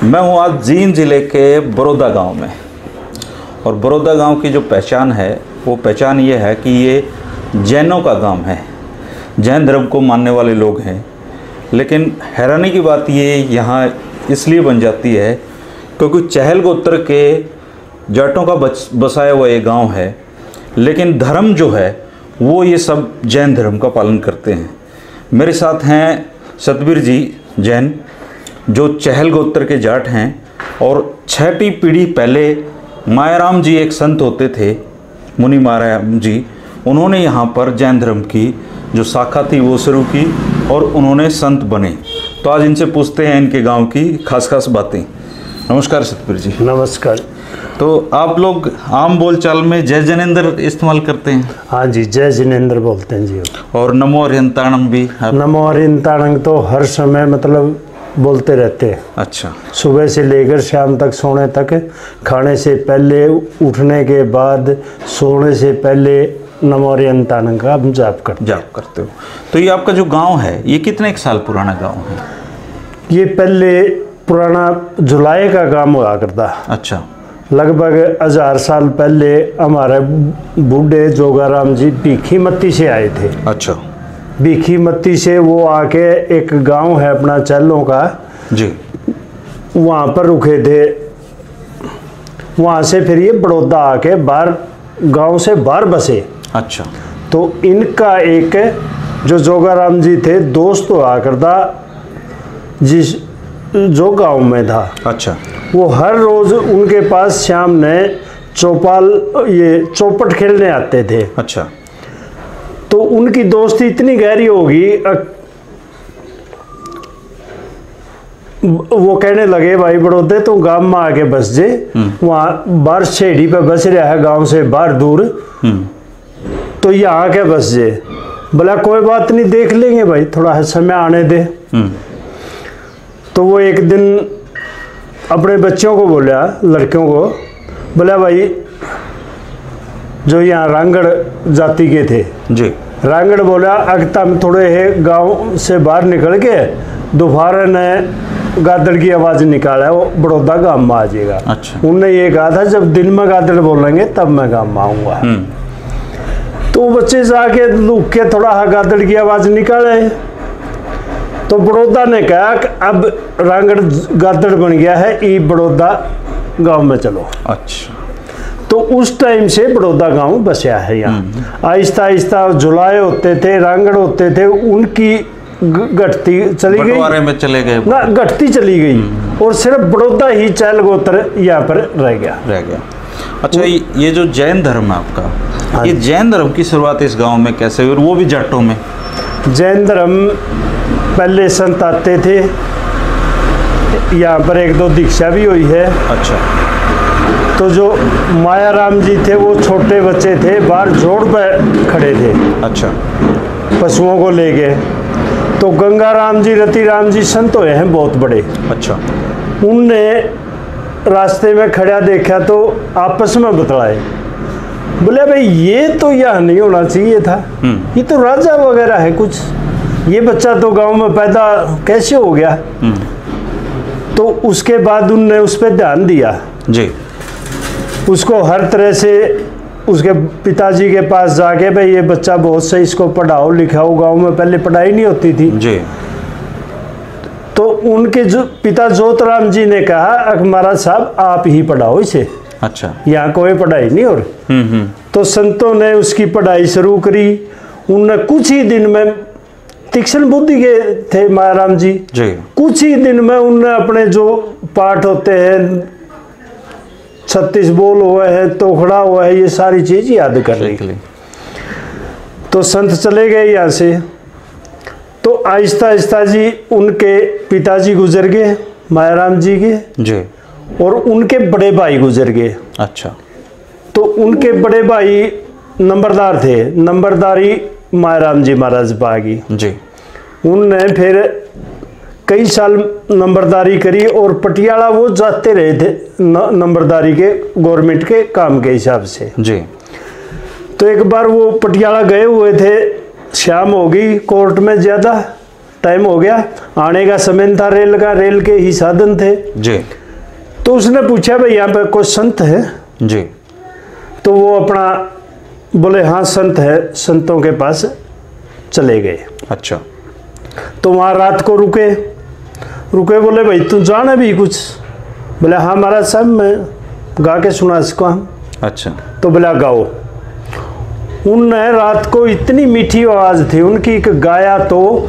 मैं हूँ आज जींद ज़िले के बड़ौदा गांव में। और बड़ौदा गांव की जो पहचान है वो पहचान ये है कि ये जैनों का गांव है, जैन धर्म को मानने वाले लोग हैं। लेकिन हैरानी की बात ये यहाँ इसलिए बन जाती है क्योंकि चहल गोत्र के जाटों का बसाया हुआ ये गांव है, लेकिन धर्म जो है वो ये सब जैन धर्म का पालन करते हैं। मेरे साथ हैं सतबीर जी जैन, जो चहल गोत्र के जाट हैं। और 6ठी पीढ़ी पहले मायाराम जी एक संत होते थे, मुनि मायाराम जी। उन्होंने यहाँ पर जैन धर्म की जो शाखा थी वो शुरू की और उन्होंने संत बने। तो आज इनसे पूछते हैं इनके गांव की खास खास बातें। नमस्कार सतबीर जी। नमस्कार। तो आप लोग आम बोलचाल में जय जिनेंद्र इस्तेमाल करते हैं? हाँ जी, जय जिनेंद्र बोलते हैं जी। और नमो अरिहंताणम भी? नमो अरिहंताणम तो हर समय मतलब बोलते रहते हैं। अच्छा। सुबह से लेकर शाम तक, सोने तक, खाने से पहले, उठने के बाद, सोने से पहले नमो अरिहंताणम का हम जाप करते हो। तो ये आपका जो गांव है ये कितने एक साल पुराना गांव है? ये पहले पुराना जुलाई का गांव हुआ करता। अच्छा। लगभग 1000 साल पहले हमारे बूढ़े जोगाराम जी भीखी मत्ती से आए थे। अच्छा। भीखी मत्ती से वो आके एक गांव है अपना चैलों का जी, वहाँ पर रुके थे। वहाँ से फिर ये बड़ौदा आके बाहर, गांव से बाहर बसे। अच्छा। तो इनका एक जो जोगाराम जी थे दोस्त हुआ करता, जिस जो गांव में था। अच्छा। वो हर रोज उनके पास शाम ने चौपट खेलने आते थे। अच्छा। तो उनकी दोस्ती इतनी गहरी होगी, वो कहने लगे भाई बड़ौदे तू गांव में आके बस जे, वहाँ बाहर छेड़ी पे बस रहा है गांव से बाहर दूर, तो यहाँ आके बस जे। बोला कोई बात नहीं, देख लेंगे भाई, थोड़ा समय आने दे। तो वो एक दिन अपने बच्चों को बोला, लड़कियों को बोला भाई जो यहाँ रांगड़ जाति के थे जी, रांगड़ बोला अगता में थोड़े है गांव से बाहर निकल के दोपहर ने गादड़ की आवाज़ निकाला, वो बड़ौदा गांव में आ जाएगा। अच्छा। उनने ये कहा था जब दिन में गादड़ बोलेंगे तब मैं गांव में आऊँगा। तो बच्चे जाके लुक के थोड़ा गादड़ की आवाज़ निकाले। तो बड़ौदा ने कहा कि अब रांगड़ गादड़ बन गया है, ई बड़ौदा गांव में चलो। अच्छा। तो उस टाइम से बड़ौदा गांव बसा है यहाँ। आहिस्ता आहिस्ता जुलाए होते थे, रांगड़ होते थे, उनकी घटती चली गई, बंटवारे में चले गए ना, घटती चली गई और सिर्फ बड़ौदा ही चहल गोत्र यहाँ पर रह गया। अच्छा, ये जो जैन धर्म है आपका, ये जैन धर्म की शुरुआत इस गांव में कैसे हुई, और वो भी जाटों में? जैन धर्म पहले संत आते थे, यहाँ पर 1-2 दीक्षा भी हुई है। अच्छा। तो जो मायाराम जी थे वो छोटे बच्चे थे, बाहर जोड़ पे खड़े थे। अच्छा। पशुओं को ले गए। तो गंगाराम जी, रतिराम जी संत हुए हैं बहुत बड़े। अच्छा। उनने रास्ते में खड़ा देखा तो आपस में बतलाए, बोले भाई ये तो यहाँ नहीं होना चाहिए था, ये तो राजा वगैरह है कुछ, ये बच्चा तो गांव में पैदा कैसे हो गया। तो उसके बाद उनने उस पर ध्यान दिया जी, उसको हर तरह से उसके पिताजी के पास जाके भाई ये बच्चा बहुत सही, इसको पढ़ाओ लिखाओ, गांव में पहले पढ़ाई नहीं होती थी जी। तो उनके जो पिता जोतराम जी ने कहा महाराज साहब आप ही पढ़ाओ इसे। अच्छा। यहाँ कोई पढ़ाई नहीं हो रही। तो संतों ने उसकी पढ़ाई शुरू करी। उनने कुछ ही दिन में, तीक्ष्ण बुद्धि के थे मायाराम जी, कुछ ही दिन में उनने अपने जो पाठ होते हैं, 36 बोल हुए हैं, तोखड़ा हुआ है, ये सारी चीज याद कर ली। तो संत चले गए यहाँ से। तो आहिस्ता आहिस्ता जी उनके पिताजी गुजर गए मायाराम जी के जी, और उनके बड़े भाई गुजर गए। अच्छा। तो उनके बड़े भाई नंबरदार थे, नंबरदारी मायाराम जी महाराज बागी जी। उनने फिर कई साल नंबरदारी करी और पटियाला वो जाते रहे थे नंबरदारी के, गवर्नमेंट के काम के हिसाब से जी। तो एक बार वो पटियाला गए हुए थे, शाम हो गई, कोर्ट में ज़्यादा टाइम हो गया, आने का समय था रेल का, रेल के ही साधन थे जी। तो उसने पूछा भाई यहाँ पे कोई संत है जी। तो वो अपना बोले हाँ संत है, संतों के पास चले गए। अच्छा। तो वहाँ रात को रुके, बोले भाई तू जाना भी कुछ? बोले हाँ महाराज साहब मैं गा के सुना इसको हम। अच्छा। तो बोला गाओ। उनने रात को इतनी मीठी आवाज़ थी उनकी कि गाया तो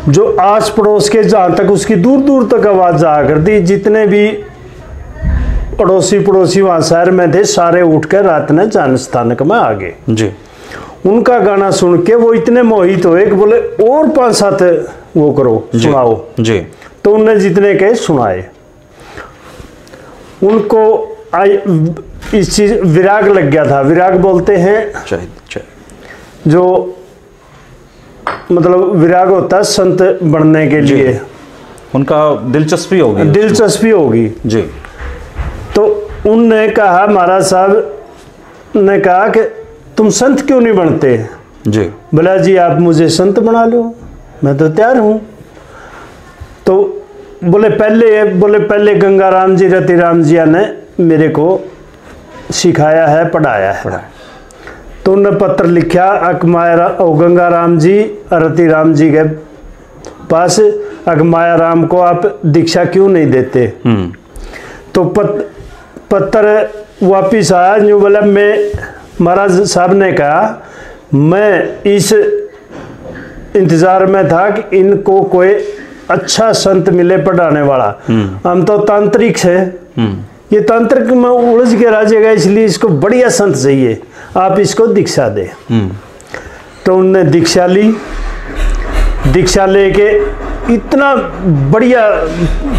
जो आस पड़ोस के जहाँ तक उसकी दूर दूर तक आवाज़ जा कर दी, जितने भी पड़ोसी वहाँ शहर में थे सारे उठ कर रात ने जान स्थानक में आ गए जी। उनका गाना सुन के वो इतने मोहित हुए कि बोले और 5-7 वो करो सुनाओ जी। तो उनने जितने कहे सुनाए। उनको इस चीज विराग लग गया था। विराग बोलते हैं जो मतलब विराग होता है संत बनने के लिए, उनका दिलचस्पी होगी जी। तो उनने कहा महाराज साहब ने कहा कि तुम संत क्यों नहीं बनते जी? बोला जी आप मुझे संत बना लो, मैं तो तैयार हूँ। तो बोले पहले गंगाराम जी रतिराम जी ने मेरे को सिखाया है, पढ़ाया है। तो उन्होंने पत्र लिखा गंगाराम जी रतिराम जी के पास, अगमाया राम को आप दीक्षा क्यों नहीं देते? तो पत्र वापिस आया न्यू। बोला मैं महाराज साहब ने कहा मैं इस इंतज़ार में था कि इनको कोई अच्छा संत मिले पढ़ाने वाला। हम तो तांत्रिक है, ये तांत्रिक में उलझ के रह जाएगा, इसलिए इसको बढ़िया संत चाहिए, आप इसको दीक्षा दे। तो उनने दीक्षा ली। दीक्षा लेके इतना बढ़िया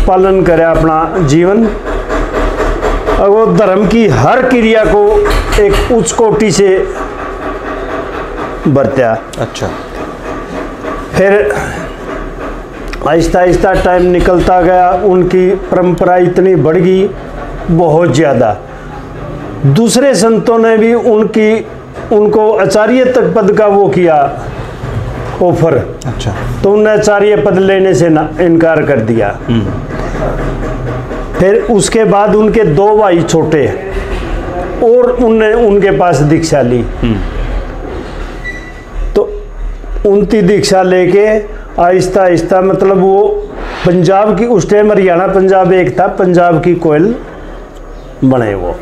पालन करे अपना जीवन, और वो धर्म की हर क्रिया को एक उच्च कोटि से बरता। अच्छा। फिर आहिस्ता आहिस्ता टाइम निकलता गया, उनकी परंपरा इतनी बढ़ गई बहुत ज़्यादा। दूसरे संतों ने भी उनको आचार्य तक पद का वो किया ऑफर। अच्छा। तो उन्होंने आचार्य पद लेने से इनकार कर दिया। फिर उसके बाद उनके 2 भाई छोटे और उनके पास दीक्षा ली। तो उनकी दीक्षा लेके आहिस्ता आहिस्ता मतलब वो पंजाब की, उस टाइम हरियाणा पंजाब एक था, पंजाब की कोयल बने वो।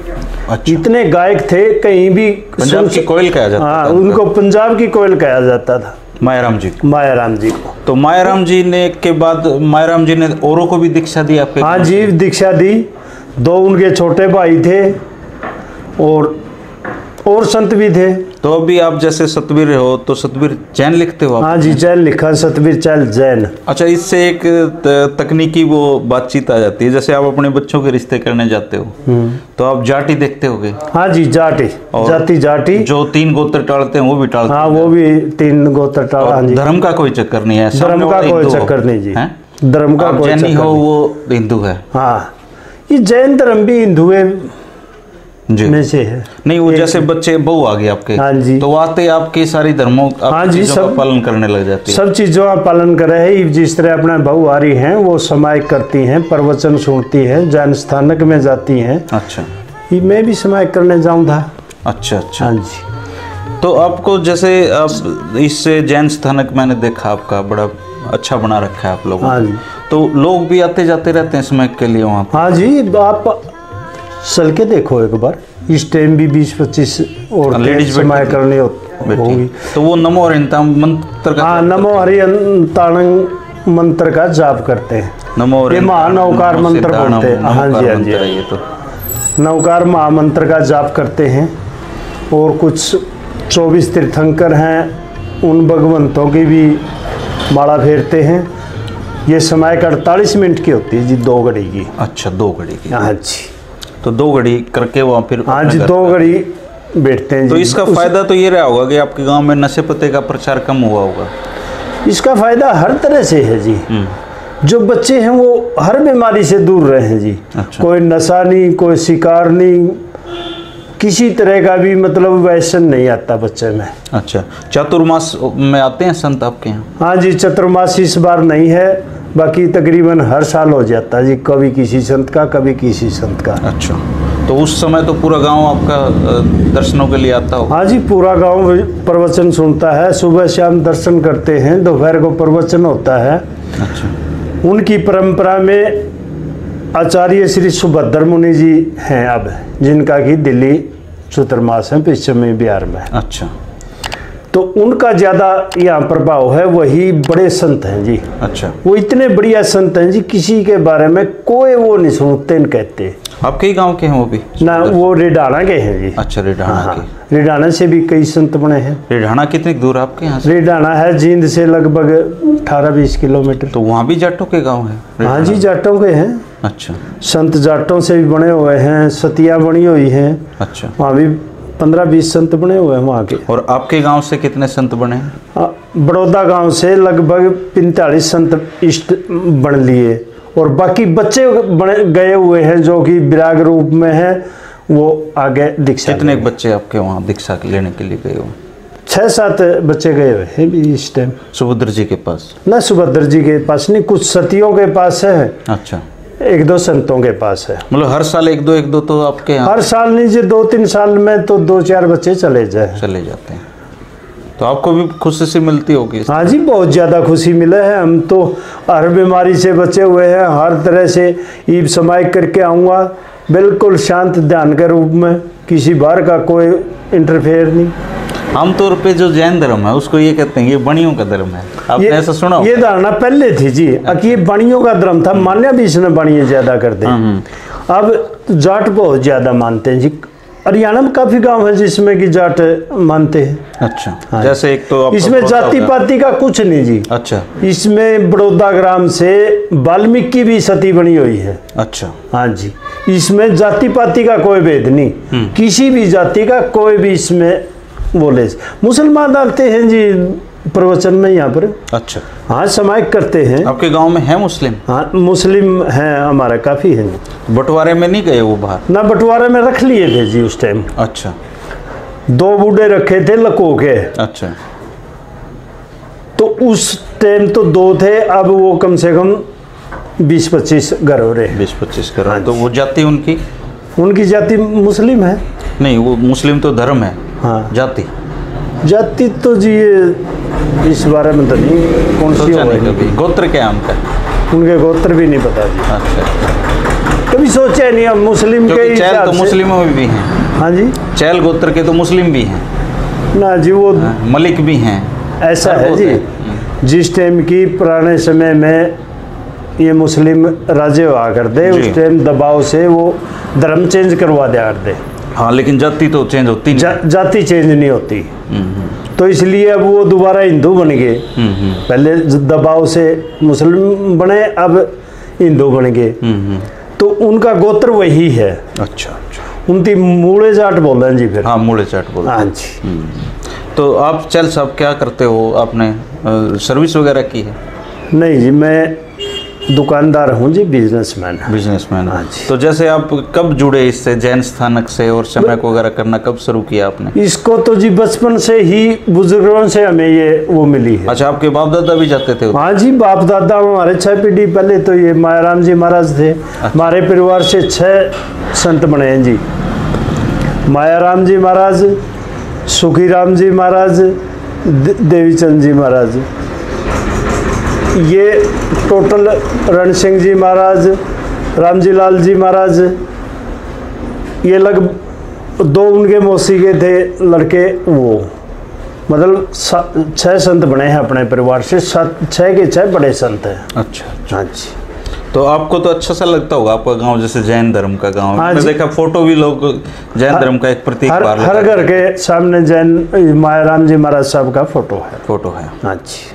अच्छा। इतने गायक थे, कहीं भी पंजाब की कोयल कहा जाता था। हाँ, उनको पंजाब की कोयल कहा जाता था। मायाराम जी को। तो मायाराम जी ने के बाद मायाराम जी ने औरों को भी दीक्षा दी आपके? हाँ जी, दीक्षा दी। 2 उनके छोटे भाई थे और संत भी थे। तो अभी आप जैसे सतवीर हो तो सतवीर जैन लिखते हो आप? हाँ जी, जैन लिखा, सतवीर चैल जैन। अच्छा, इससे एक तकनीकी वो बातचीत आ जाती है, जैसे आप अपने बच्चों के रिश्ते करने जाते हो तो आप जाति देखते होगे? हाँ जी, जाति जो 3 गोत्र टालते हैं वो भी टालते हैं? हाँ, वो भी 3 गोत्र टाल। हाँ जी। धर्म का कोई चक्कर नहीं है? धर्म का कोई चक्कर नहीं जी, धर्म का कोई जैनी हो वो हिंदू है? हाँ, ये जैन धर्म भी हिंदू में से है। नहीं, वो जैसे बच्चे बहू आ गए आपके, हाँ जी, तो आते आपके सारी धर्मों हाँ जी, सब पालन करने लग जाती है। सब चीज़ों का पालन कर रहे हैं। जिस तरह अपना बहू आ रही हैं वो समायक करती हैं, प्रवचन सुनती हैं, जैन स्थानक में जाती हैं। अच्छा। मैं भी समायक करने जाऊँ था। अच्छा। हाँ जी। तो आपको जैसे अब इससे जैन स्थानक मैंने देखा आपका बड़ा अच्छा बना रखा है आप लोगों। हाँ जी। तो लोग भी आते जाते रहते हैं समय के लिए वहाँ? हाँ जी, आप चल के देखो एक बार। इस टाइम भी 20-25 और लेडीज समय करनी होगी। तो वो नमो हरियंताण मंत्र का? हाँ, नमो हरियंताण मंत्र का जाप करते हैं। नमो महानवकार मंत्र बोलते हैं। हाँ जी, हाँ जी, ये तो नवकार महामंत्र का जाप करते हैं। और कुछ 24 तीर्थंकर हैं, उन भगवंतों की भी माला फेरते हैं। ये समय 48 मिनट की होती है जी, 2 घड़ी की। अच्छा, 2 घड़ी की? हाँ जी। तो 2 घड़ी करके वहाँ फिर? हाँ जी, 2 घड़ी बैठते हैं। तो इसका फायदा तो ये रहा होगा कि आपके गांव में नशे पत्ते का प्रचार कम हुआ होगा? इसका फायदा हर तरह से है जी। जो बच्चे हैं वो हर बीमारी से दूर रहे हैं जी। अच्छा। कोई नशा नहीं, कोई शिकार नहीं, किसी तरह का भी मतलब व्यसन नहीं आता बच्चे में। अच्छा, चातुर्मास में आते हैं संत आपके यहाँ? हाँ जी, चतुर्मास इस बार नहीं है, बाकी तकरीबन हर साल हो जाता है जी, कभी किसी संत का कभी किसी संत का। अच्छा, तो उस समय तो पूरा गांव आपका दर्शनों के लिए आता हो? हाँ जी, पूरा गांव प्रवचन सुनता है, सुबह शाम दर्शन करते हैं, दोपहर को प्रवचन होता है। अच्छा, उनकी परंपरा में आचार्य श्री सुभद्र मुनि जी हैं अब, जिनका कि दिल्ली चतुर्मास है पश्चिमी बिहार में। अच्छा, तो उनका ज़्यादा यहाँ प्रभाव है, वही बड़े संत हैं जी। अच्छा, वो इतने बढ़िया संत हैं जी, किसी के बारे में कोई वो नहीं सुनते न कहते। आपके ही गांव के हैं वो भी? ना, वो रेडाना के हैं जी। अच्छा, रेडाना हाँ, के। रेडाना से भी कई संत बने हैं। रेडाना कितनी दूर है आपके यहाँ से? रेडाना है जींद से लगभग 18-20 किलोमीटर। तो वहाँ भी जाटों के गांव है? हाँ जी, जाटों के हैं। अच्छा, संत जाटों से भी बने हुए हैं, सतिया बनी हुई हैं। अच्छा, वहाँ भी 15-20 संत बने हुए हैं वहाँ के। और आपके गांव से कितने संत बने हैं? बड़ौदा गांव से लगभग 45 संत इष्ट बन लिए, और बाकी बच्चे बने गए हुए हैं जो कि विराग रूप में हैं, वो आगे दीक्षा। कितने बच्चे आपके वहाँ दीक्षा लेने के लिए गए हो? 6-7 बच्चे गए हुए हैं भी इस टाइम। सुभद्र जी के पास? ना, सुभद्र जी के पास नहीं, कुछ सतियों के पास है। अच्छा, 1-2 संतों के पास है। मतलब हर साल 1-2 तो आपके यहाँ? हर साल नहीं जी, 2-3 साल में तो 2-4 बच्चे चले जाते हैं। तो आपको भी खुशी सी मिलती होगी? हाँ जी, बहुत ज़्यादा खुशी मिले है। हम तो हर बीमारी से बचे हुए हैं, हर तरह से ईब समाई करके आऊँगा, बिल्कुल शांत ध्यान के रूप में, किसी बार का कोई इंटरफेयर नहीं। आमतौर पे जो जैन धर्म है उसको ये कहते हैं ये बणियों का धर्म है, आपने ऐसा सुना? ये धारणा पहले थी जी, कि ये बणियों का धर्म था, मान्या भी इसने बणिये ज्यादा कर दे। अब जाट बहुत ज्यादा मानते हैं जी। हरियाणा में काफी गांव है जिसमें कि जाट मानते हैं। अच्छा, हाँ, जैसे एक तो इसमें जाति पाति का कुछ नहीं जी। अच्छा, इसमें बड़ौदा ग्राम से वाल्मीकि की भी सती बनी हुई है। अच्छा, हाँ जी, इसमें जाति पाति का कोई भेद नहीं, किसी भी जाति का कोई भी इसमें बोले। मुसलमान आते हैं जी प्रवचन में यहाँ पर। अच्छा, हाँ, समायिक करते हैं। आपके गांव में है मुस्लिम? हाँ, मुस्लिम हैं हमारा, काफ़ी हैं। बंटवारे में नहीं गए वो बाहर? ना, बंटवारे में रख लिए थे जी उस टाइम। अच्छा, 2 बूढ़े रखे थे लको के। अच्छा, तो उस टाइम तो 2 थे, अब वो कम से कम 20-25 घर हो रहे। 20-25 घर। तो वो जाति उनकी जाति मुस्लिम है? नहीं, वो मुस्लिम तो धर्म है। हाँ, जाति तो जी इस बारे में तो नहीं, कौन सी कभी गोत्र क्या उनका? उनके गोत्र भी नहीं पता जी। अच्छा, कभी सोचा नहीं हम मुस्लिम के ही। चैल तो मुस्लिमों में भी हैं। हाँ जी, चैल गोत्र के तो मुस्लिम भी हैं ना जी, वो मलिक भी हैं। ऐसा है जी, जिस टाइम की पुराने समय में ये मुस्लिम राजे हुआ करते, उस टाइम दबाव से वो धर्म चेंज करवा दिया करते। हाँ, लेकिन जाति तो चेंज होती नहीं। जाति चेंज नहीं होती। तो इसलिए अब वो दोबारा हिंदू बन गए। पहले दबाव से मुस्लिम बने, अब हिंदू बन गए। तो उनका गोत्र वही है। अच्छा, उनकी मूले जाट बोल रहे हैं जी फिर। हाँ, मूले जाट बोल रहे हैं। हाँ जी। तो आप चल साहब क्या करते हो? आपने सर्विस वगैरह की है? नहीं जी, मैं दुकानदार हूँ जी, बिजनेसमैन। हाँ जी। तो जैसे आप कब जुड़े इससे, जैन स्थानक से, और समय को वगैरह करना कब शुरू किया आपने? इसको तो जी बचपन से ही बुजुर्गों से हमें ये वो मिली है। अच्छा, आपके बाप दादा भी जाते थे? हाँ जी, बाप दादा हमारे 6 पीढ़ी पहले तो ये मायाराम जी महाराज थे। हमारे परिवार से 6 संत बने हैं जी। मायाराम जी महाराज, सुखीराम जी महाराज, देवीचंद जी महाराज, ये टोटल रण सिंह जी महाराज, रामजी लाल जी महाराज, ये लगभग 2 उनके मौसी के थे लड़के, वो मतलब 6 संत बने हैं अपने परिवार से। 6 के 6 बड़े संत हैं। अच्छा, हाँ जी। तो आपको तो अच्छा सा लगता होगा आपका गांव, जैसे जैन धर्म का गांव। हाँ, मैंने देखा फोटो भी लोग जैन धर्म का एक प्रतीक हर घर के सामने जैन मायाराम जी महाराज साहब का फोटो है। हाँ जी।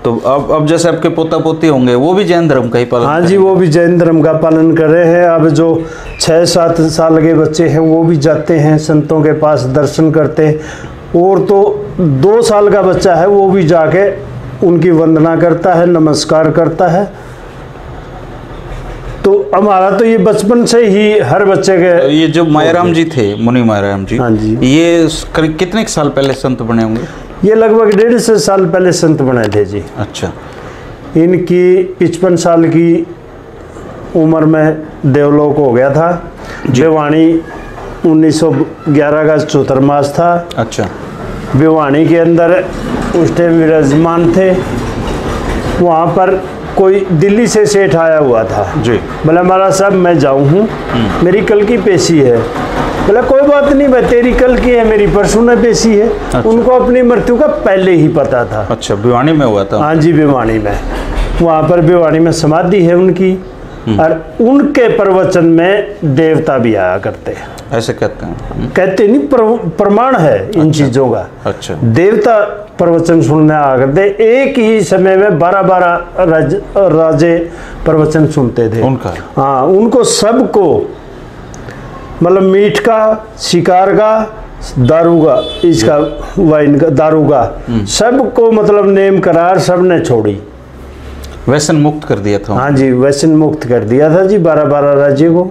तो अब जैसे आपके पोता पोती होंगे वो भी जैन धर्म का ही पालन? हाँ जी, वो भी जैन धर्म का पालन कर रहे हैं। अब जो 6-7 साल के बच्चे हैं वो भी जाते हैं संतों के पास, दर्शन करते हैं। और तो 2 साल का बच्चा है वो भी जाके उनकी वंदना करता है, नमस्कार करता है। तो हमारा तो ये बचपन से ही हर बच्चे के। ये जो मायाराम जी थे, मुनि मायाराम जी, हाँ जी, ये कितने साल पहले संत बने होंगे? ये लगभग 150 साल पहले संत बने थे जी। अच्छा। इनकी 55 साल की उम्र में देवलोक हो गया था। भिवानी 1911 का चतुर्मास था। अच्छा। भिवानी के अंदर उस टाइम विराजमान थे। वहाँ पर कोई दिल्ली से सेठ आया हुआ था जी। बोला महाराज साहब मैं जाऊँ हूँ, मेरी कल की पेशी है। बोला कोई बात नहीं भाई, तेरी कल की है, मेरी परसों में पेशी है। अच्छा। उनको अपनी मृत्यु का पहले ही पता था। अच्छा, भिवानी में हुआ था? हाँ जी, भिवानी में। वहाँ पर भिवानी में समाधि है उनकी, और उनके प्रवचन में देवता भी आया करते हैं। ऐसे कहते हैं? कहते नहीं, प्रमाण है इन चीजों का। अच्छा। देवता प्रवचन सुनने आ करते, एक ही समय में 12-12 राजे प्रवचन सुनते थे उनका। हाँ, उनको सबको, मतलब मीठ का, शिकार का, दारू का, इसका वाइन का, दारू का, सबको मतलब नेम करार सबने छोड़ी। व्यसन मुक्त कर दिया था? हाँ जी, व्यसन मुक्त कर दिया था जी 12-12 राज्य को।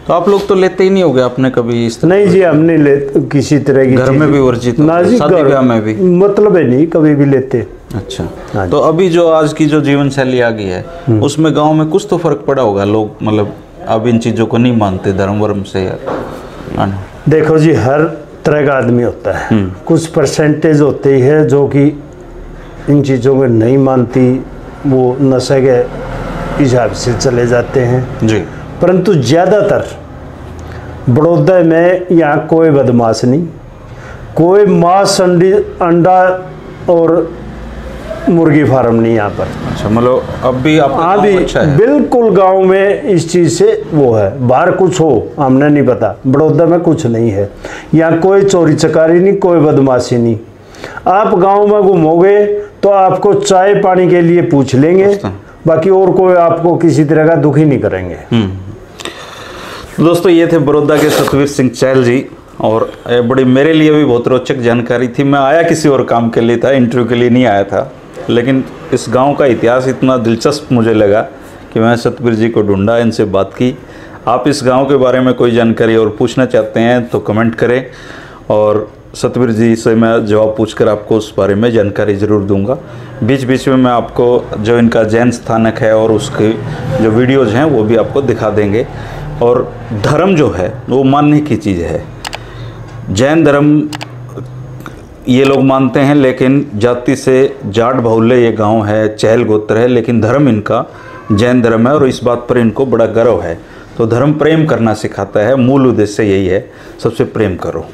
तो आप लोग तो लेते ही नहीं होगे आपने कभी इस तरह? नहीं जी, हमने ले किसी तरह की, घर में भी वर्जित, ना जी, शादी ब्याह में भी मतलब है नहीं कभी भी लेते। अच्छा। तो अभी जो आज की जो जीवन शैली आ गई है, उसमें गांव में कुछ तो फर्क पड़ा होगा? लोग मतलब अब इन चीज़ों को नहीं मानते, धर्म वर्म से यार। देखो जी, हर तरह का आदमी होता है। कुछ परसेंटेज होते ही है जो कि इन चीज़ों को नहीं मानती, वो नशे के हिसाब से चले जाते हैं जी। परंतु ज़्यादातर बड़ौदा में यहाँ कोई बदमाश नहीं, कोई मांस, अंडा और मुर्गी फार्म नहीं यहाँ पर। अच्छा, मतलब अब भी आपका अभी अच्छा है? बिल्कुल गांव में इस चीज़ से वो है। बाहर कुछ हो हमने नहीं पता, बड़ौदा में कुछ नहीं है। यहाँ कोई चोरी चकारी नहीं, कोई बदमाशी नहीं। आप गांव में घूमोगे तो आपको चाय पानी के लिए पूछ लेंगे, बाकी और कोई आपको किसी तरह का दुखी नहीं करेंगे। दोस्तों, ये थे बड़ौदा के सतवीर सिंह चहल जी, और बड़ी मेरे लिए भी बहुत रोचक जानकारी थी। मैं आया किसी और काम के लिए था, इंटरव्यू के लिए नहीं आया था, लेकिन इस गांव का इतिहास इतना दिलचस्प मुझे लगा कि मैं सतवीर जी को ढूंढा, इनसे बात की। आप इस गांव के बारे में कोई जानकारी और पूछना चाहते हैं तो कमेंट करें, और सतवीर जी से मैं जवाब पूछकर आपको उस बारे में जानकारी ज़रूर दूंगा। बीच बीच में मैं आपको जो इनका जैन स्थानक है और उसके जो वीडियोज़ हैं वो भी आपको दिखा देंगे। और धर्म जो है वो मानने की चीज़ है। जैन धर्म ये लोग मानते हैं, लेकिन जाति से जाट बहुल्य ये गांव है, चहल गोत्र है, लेकिन धर्म इनका जैन धर्म है, और इस बात पर इनको बड़ा गर्व है। तो धर्म प्रेम करना सिखाता है, मूल उद्देश्य यही है, सबसे प्रेम करो।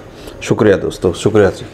शुक्रिया दोस्तों, शुक्रिया जी।